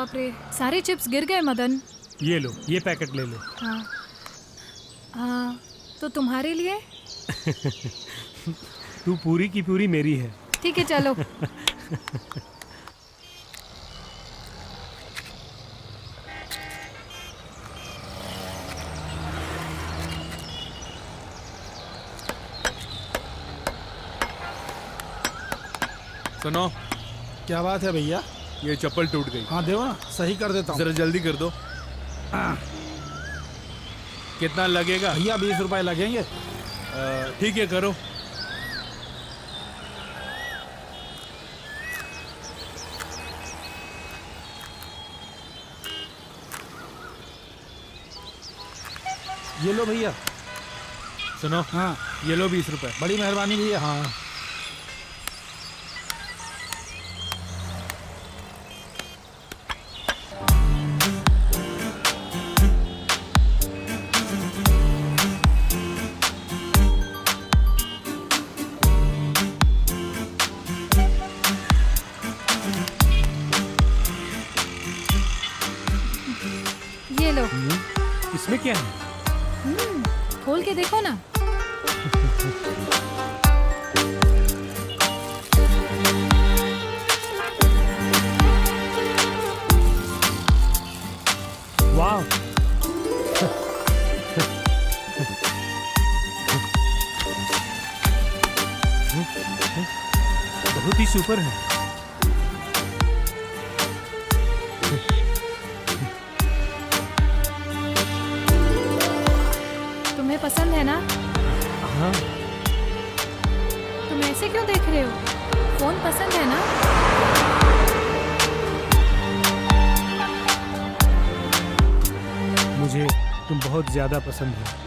बाप रे, सारे चिप्स गिर गए मदन। ये लो, ये पैकेट ले लो। हाँ हाँ, तो तुम्हारे लिए? तू पूरी की पूरी मेरी है। ठीक है चलो। सुनो, क्या बात है भैया? ये चप्पल टूट गई। हाँ दो ना, सही कर देता हूँ। जरा जल्दी कर दो। कितना लगेगा? भैया 20 रुपए लगेंगे। ठीक है, करो। ये लो भैया। सुनो, हाँ ये लो 20 रुपए। बड़ी मेहरबानी भैया। हाँ ये लो। इसमें क्या है? खोल के देखो ना। वाह, बहुत ही सुपर है। तुम्हें पसंद है ना? हाँ, तुम ऐसे क्यों देख रहे हो? फोन पसंद है ना? मुझे तुम बहुत ज्यादा पसंद हो।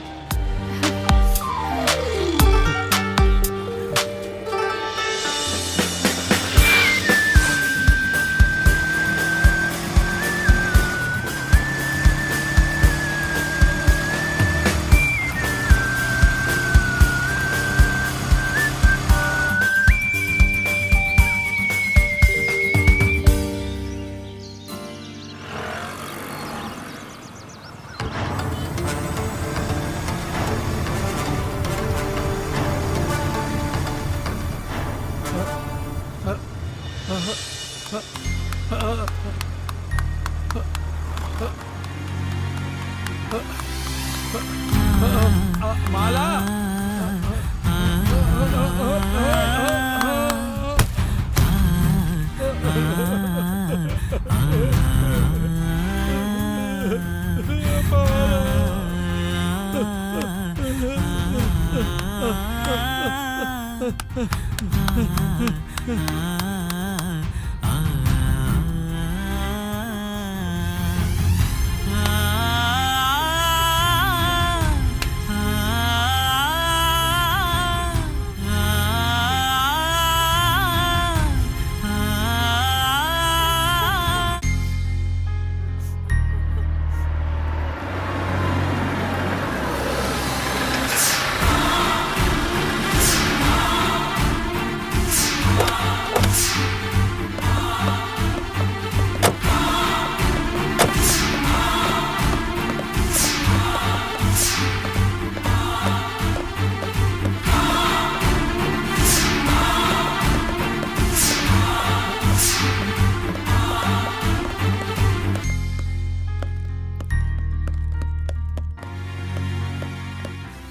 माला।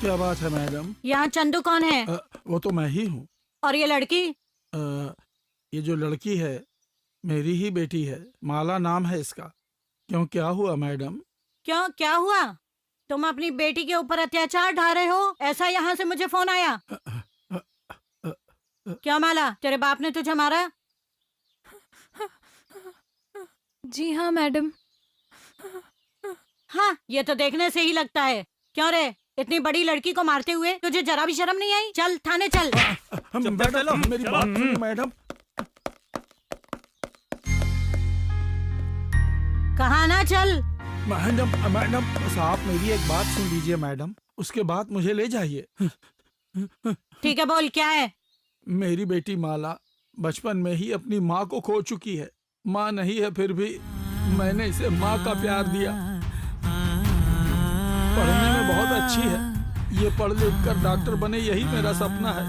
क्या बात है मैडम? यहाँ चंदू कौन है? वो तो मैं ही हूँ। और ये लड़की? ये जो लड़की है मेरी ही बेटी है, माला नाम है इसका। क्यों, क्या हुआ मैडम? क्यों, क्या हुआ? तुम अपनी बेटी के ऊपर अत्याचार ढा रहे हो, ऐसा यहाँ से मुझे फोन आया। क्या माला, तेरे बाप ने तुझे मारा? जी हाँ मैडम। हाँ, ये तो देखने से ही लगता है। क्यों रे, इतनी बड़ी लड़की को मारते हुए तुझे जरा भी शर्म नहीं आई? चल थाने चल। मैडम मेरी बात सुनो मैडम। कहाँ ना चल। मैडम मैडम साहब मेरी एक बात सुन लीजिए मैडम, उसके बाद मुझे ले जाइए। ठीक है, बोल क्या है? मेरी बेटी माला बचपन में ही अपनी माँ को खो चुकी है। माँ नहीं है फिर भी मैंने इसे माँ का प्यार दिया। पढ़ने में बहुत अच्छी है, ये पढ़ लिख कर डॉक्टर बने, यही मेरा सपना है।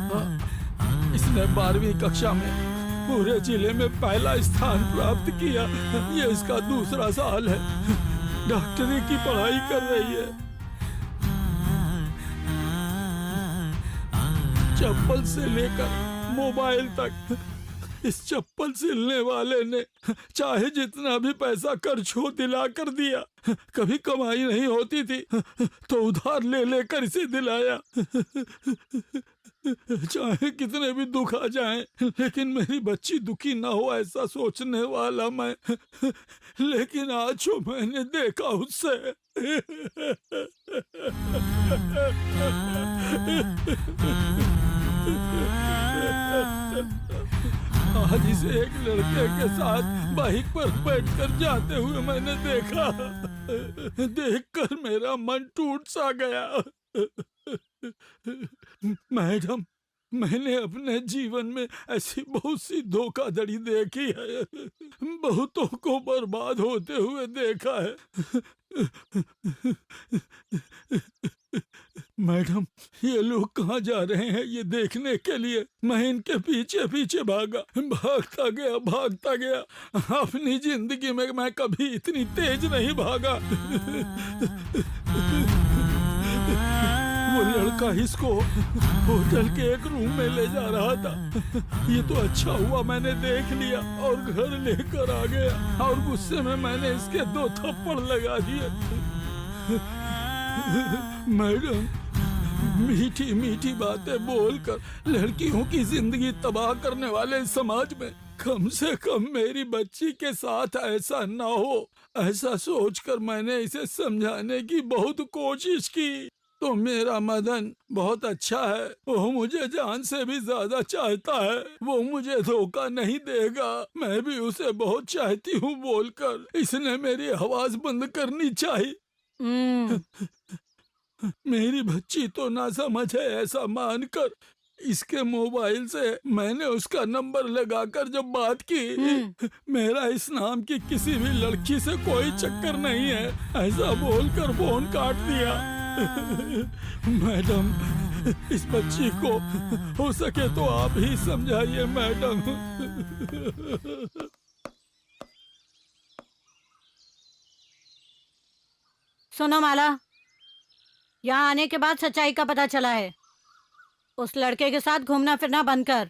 इसने 12वीं कक्षा में पूरे जिले में पहला स्थान प्राप्त किया। ये इसका दूसरा साल है, डॉक्टरी की पढ़ाई कर रही है। चप्पल से लेकर मोबाइल तक इस चप्पल सिलने वाले ने चाहे जितना भी पैसा खर्च हो दिला कर दिया। कभी कमाई नहीं होती थी तो उधार ले लेकर इसे दिलाया। चाहे कितने भी दुख आ जाएं, लेकिन मेरी बच्ची दुखी ना हो ऐसा सोचने वाला मैं। लेकिन आज जो मैंने देखा उससे आज इसे एक लड़के के साथ बाइक पर बैठकर जाते हुए मैंने देखा। देखकर मेरा मन टूट सा गया। मैडम, मैंने अपने जीवन में ऐसी बहुत सी धोखाधड़ी देखी है, बहुतों को बर्बाद होते हुए देखा है। मैडम, ये लोग कहाँ जा रहे हैं ये देखने के लिए मैं इनके पीछे पीछे भागता गया। अपनी जिंदगी में मैं कभी इतनी तेज नहीं भागा। वो लड़का इसको होटल के एक रूम में ले जा रहा था। ये तो अच्छा हुआ मैंने देख लिया और घर लेकर आ गया, और गुस्से में मैंने इसके 2 थप्पड़ लगा दिए। मैडम, मीठी मीठी बातें बोलकर लड़कियों की जिंदगी तबाह करने वाले समाज में कम से कम मेरी बच्ची के साथ ऐसा ना हो, ऐसा सोचकर मैंने इसे समझाने की बहुत कोशिश की। तो मेरा मदन बहुत अच्छा है, वो मुझे जान से भी ज्यादा चाहता है, वो मुझे धोखा नहीं देगा, मैं भी उसे बहुत चाहती हूँ बोलकर इसने मेरी आवाज बंद करनी चाहिए। मेरी बच्ची तो ना समझ है ऐसा मानकर इसके मोबाइल से मैंने उसका नंबर लगाकर जब बात की, मेरा इस नाम की किसी भी लड़की से कोई चक्कर नहीं है ऐसा बोलकर फोन काट दिया। मैडम, इस बच्ची को हो सके तो आप ही समझाइए मैडम। सुनो माला, यहाँ आने के बाद सच्चाई का पता चला है। उस लड़के के साथ घूमना फिरना बंद कर।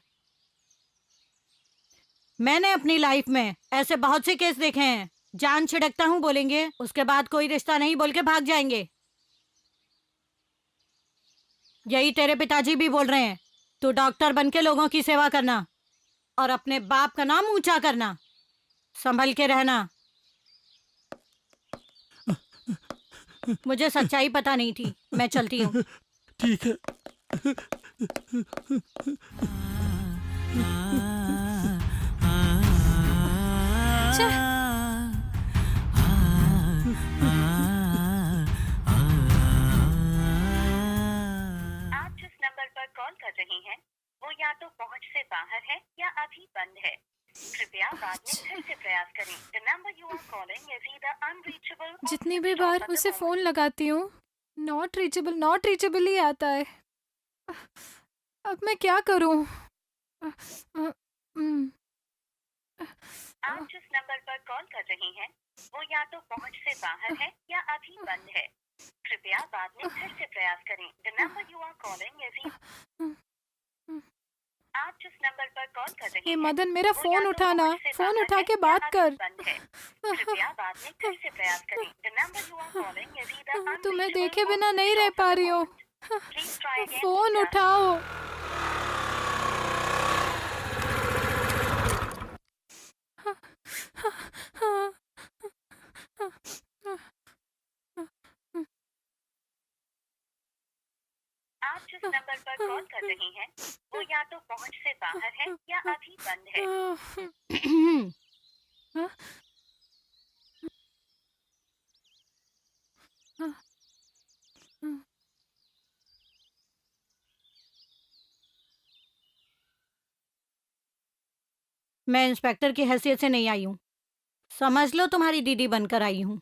मैंने अपनी लाइफ में ऐसे बहुत से केस देखे हैं, जान छिड़कता हूँ बोलेंगे, उसके बाद कोई रिश्ता नहीं बोल के भाग जाएंगे। यही तेरे पिताजी भी बोल रहे हैं, तू डॉक्टर बनके लोगों की सेवा करना और अपने बाप का नाम ऊंचा करना, संभल के रहना। मुझे सच्चाई पता नहीं थी, मैं चलती हूँ। ठीक है। आप जिस नंबर पर कॉल कर रही हैं, वो या तो पहुंच से बाहर है या अभी बंद है। कृपया बाद में फिर से प्रयास करें। The number you are calling is either unreachable or जितनी भी switched off bar at the उसे moment. फोन लगाती हूँ नॉट रीचेबल ही आता है। अब मैं क्या करूँ? आप जिस नंबर पर कॉल कर रही हैं, वो या तो पहुंच से बाहर है या अभी बंद है। कृपया बाद में फिर से प्रयास करें। The number you are calling is आप जिस नंबर पर कॉल कर रही हे हैं, मदन, मेरा वो फोन या तो उठाना, पहुंच से फोन बाहर उठा है के या बात अभी कर। बंद है। कृपया बाद में फिर से प्रयास करें। The number you are calling is either तुम्हें unreachable देखे or बिना नहीं switched रह off पा at the रही हूँ। moment. Please try again phone later. उठाओ। आप जिस नंबर पर कॉल कर रही हैं, वो या तो पहुंच से बाहर है या अभी बंद है। मैं इंस्पेक्टर की हैसियत से नहीं आई हूँ, समझ लो तुम्हारी दीदी बनकर आई हूँ,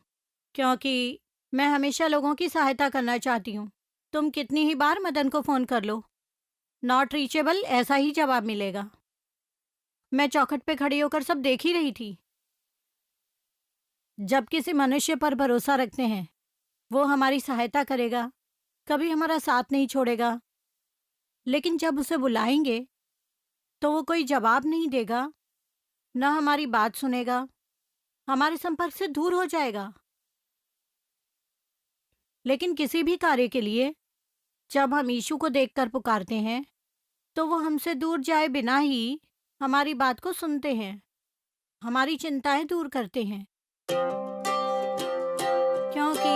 क्योंकि मैं हमेशा लोगों की सहायता करना चाहती हूँ। तुम कितनी ही बार मदन को फोन कर लो, नॉट रीचेबल ऐसा ही जवाब मिलेगा। मैं चौखट पे खड़ी होकर सब देख ही रही थी। जब किसी मनुष्य पर भरोसा रखते हैं, वो हमारी सहायता करेगा, कभी हमारा साथ नहीं छोड़ेगा। लेकिन जब उसे बुलाएंगे तो वो कोई जवाब नहीं देगा, न हमारी बात सुनेगा, हमारे संपर्क से दूर हो जाएगा। लेकिन किसी भी कार्य के लिए जब हम यीशु को देखकर पुकारते हैं, तो वो हमसे दूर जाए बिना ही हमारी बात को सुनते हैं, हमारी चिंताएं दूर करते हैं। क्योंकि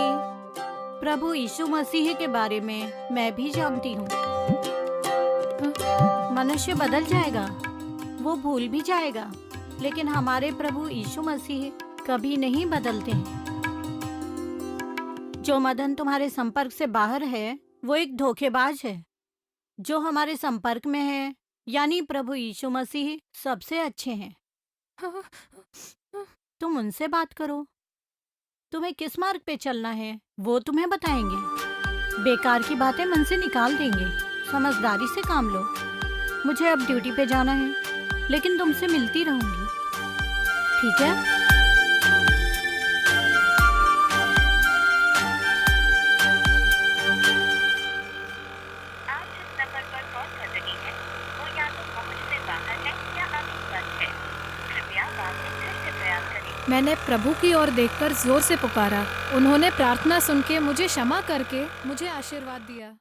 प्रभु यीशु मसीह के बारे में मैं भी जानती हूँ। मनुष्य बदल जाएगा, वो भूल भी जाएगा, लेकिन हमारे प्रभु यीशु मसीह कभी नहीं बदलते हैं। जो मदन तुम्हारे संपर्क से बाहर है, वो एक धोखेबाज है। जो हमारे संपर्क में है, यानी प्रभु यीशु मसीह सबसे अच्छे हैं। तुम उनसे बात करो। तुम्हें किस मार्ग पे चलना है, वो तुम्हें बताएंगे। बेकार की बातें मन से निकाल देंगे। समझदारी से काम लो। मुझे अब ड्यूटी पे जाना है, लेकिन तुमसे मिलती रहूंगी, ठीक है? आप जिस नंबर पर कॉल कर रही हैं, वो या तो पहुंच से बाहर है या अभी बंद है। कृपया बाद में फिर से प्रयास करें। मैंने प्रभु की ओर देखकर जोर से पुकारा। उन्होंने प्रार्थना सुन के मुझे क्षमा करके मुझे आशीर्वाद दिया।